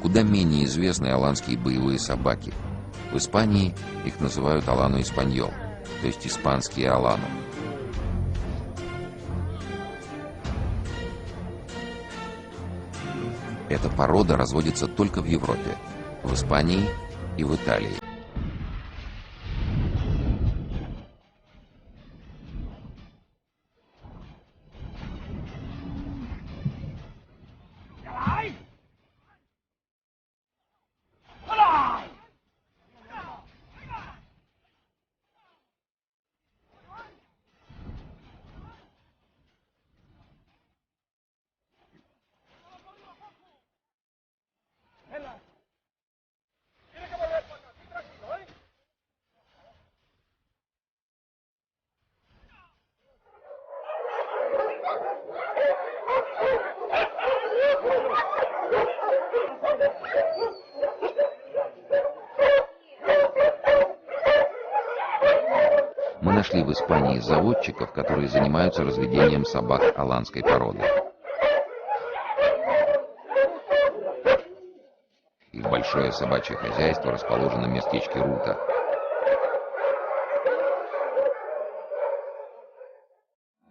Куда менее известны аланские боевые собаки. В Испании их называют алано испаньол, то есть испанские алано. Эта порода разводится только в Европе, в Испании и в Италии. Мы нашли в Испании заводчиков, которые занимаются разведением собак аланской породы. Их большое собачье хозяйство расположено в местечке Рута.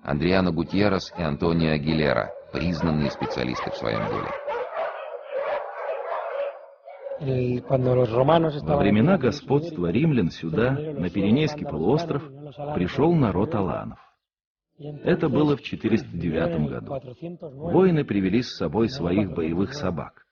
Адриано Гутьеррес и Антонио Агилера – признанные специалисты в своем деле. Во времена господства римлян сюда, на Пиренейский полуостров, пришел народ аланов. Это было в 409 году. Воины привели с собой своих боевых собак.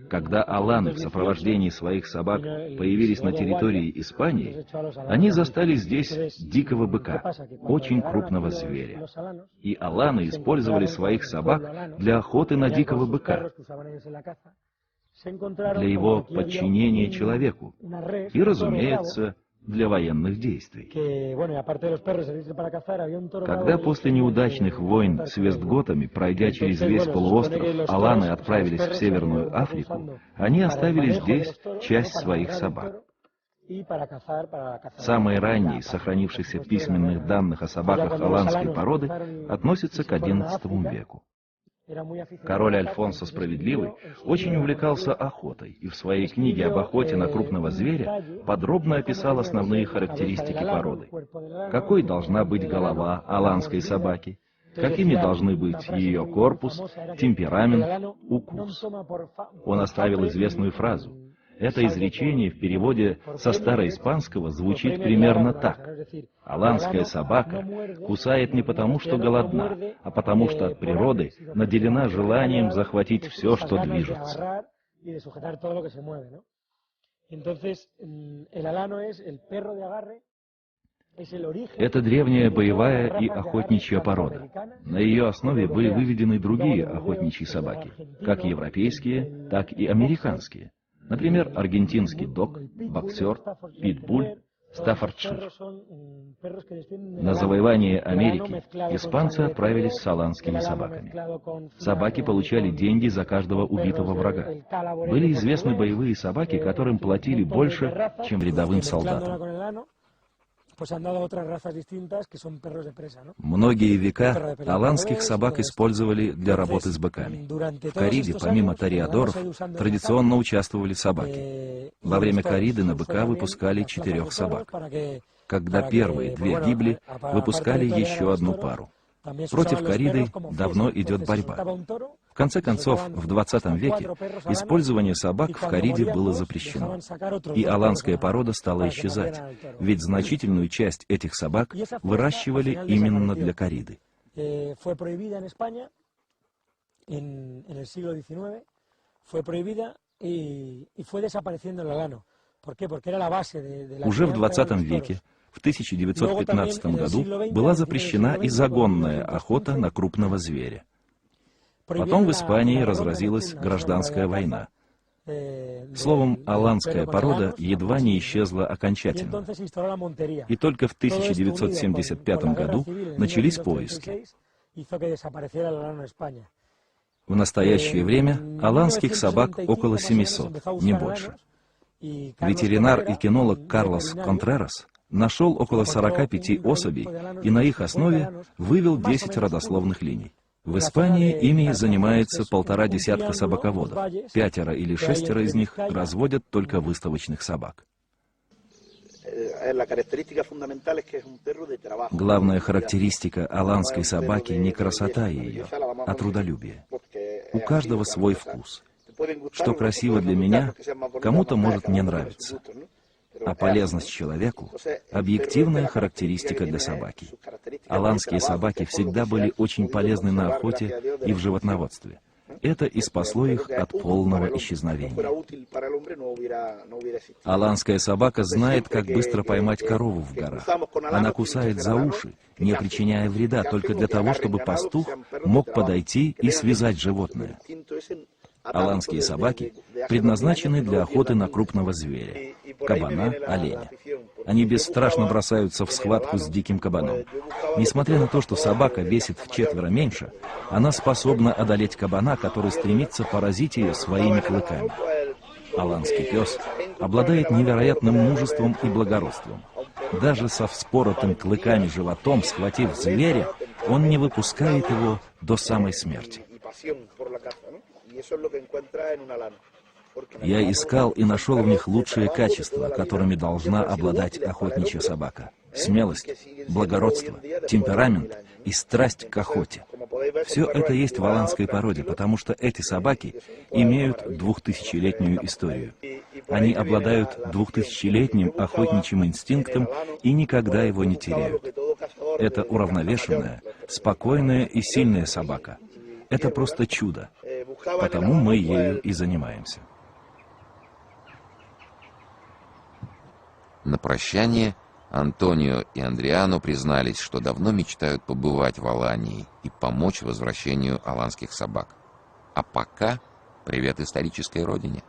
Когда аланы в сопровождении своих собак появились на территории Испании, они застали здесь дикого быка, очень крупного зверя. И аланы использовали своих собак для охоты на дикого быка, для его подчинения человеку и, разумеется, для военных действий. Когда после неудачных войн с вестготами, пройдя через весь полуостров, аланы отправились в Северную Африку, они оставили здесь часть своих собак. Самые ранние из сохранившихся письменных данных о собаках аланской породы относятся к XI веку. Король Альфонсо Справедливый очень увлекался охотой и в своей книге об охоте на крупного зверя подробно описал основные характеристики породы. Какой должна быть голова аланской собаки, какими должны быть ее корпус, темперамент, укус. Он оставил известную фразу. Это изречение в переводе со староиспанского звучит примерно так. Аланская собака кусает не потому, что голодна, а потому, что от природы наделена желанием захватить все, что движется. Это древняя боевая и охотничья порода. На ее основе были выведены другие охотничьи собаки, как европейские, так и американские. Например, аргентинский дог, боксер, питбуль, стаффордшир. На завоевание Америки испанцы отправились с аланскими собаками. Собаки получали деньги за каждого убитого врага. Были известны боевые собаки, которым платили больше, чем рядовым солдатам. Многие века аланских собак использовали для работы с быками. В кориде, помимо тореадоров, традиционно участвовали собаки. Во время кориды на быка выпускали 4 собак. Когда первые 2 гибли, выпускали еще одну пару. Против кориды давно идет борьба. В конце концов, в 20 веке использование собак в кориде было запрещено, и аланская порода стала исчезать, ведь значительную часть этих собак выращивали именно для кориды. Уже в 20 веке, в 1915 году, была запрещена и загонная охота на крупного зверя. Потом в Испании разразилась гражданская война. Словом, аланская порода едва не исчезла окончательно. И только в 1975 году начались поиски. В настоящее время аланских собак около 700, не больше. Ветеринар и кинолог Карлос Контрерас нашел около 45 особей и на их основе вывел 10 родословных линий. В Испании ими занимается 1,5 десятка собаководов. 5 или 6 из них разводят только выставочных собак. Главная характеристика аланской собаки не красота ее, а трудолюбие. У каждого свой вкус. Что красиво для меня, кому-то может не нравиться. А полезность человеку – объективная характеристика для собаки. Аланские собаки всегда были очень полезны на охоте и в животноводстве. Это и спасло их от полного исчезновения. Аланская собака знает, как быстро поймать корову в горах. Она кусает за уши, не причиняя вреда, только для того, чтобы пастух мог подойти и связать животное. Аланские собаки предназначены для охоты на крупного зверя – кабана, оленя. Они бесстрашно бросаются в схватку с диким кабаном. Несмотря на то, что собака весит вчетверо меньше, она способна одолеть кабана, который стремится поразить ее своими клыками. Аланский пес обладает невероятным мужеством и благородством. Даже со вспоротым клыками животом, схватив зверя, он не выпускает его до самой смерти. Я искал и нашел в них лучшие качества, которыми должна обладать охотничья собака. Смелость, благородство, темперамент и страсть к охоте. Все это есть в аланской породе, потому что эти собаки имеют 2000-летнюю историю. Они обладают 2000-летним охотничьим инстинктом и никогда его не теряют. Это уравновешенная, спокойная и сильная собака. Это просто чудо. Потому мы ею и занимаемся. На прощание Антонио и Андриано признались, что давно мечтают побывать в Алании и помочь возвращению аланских собак. А пока привет исторической родине.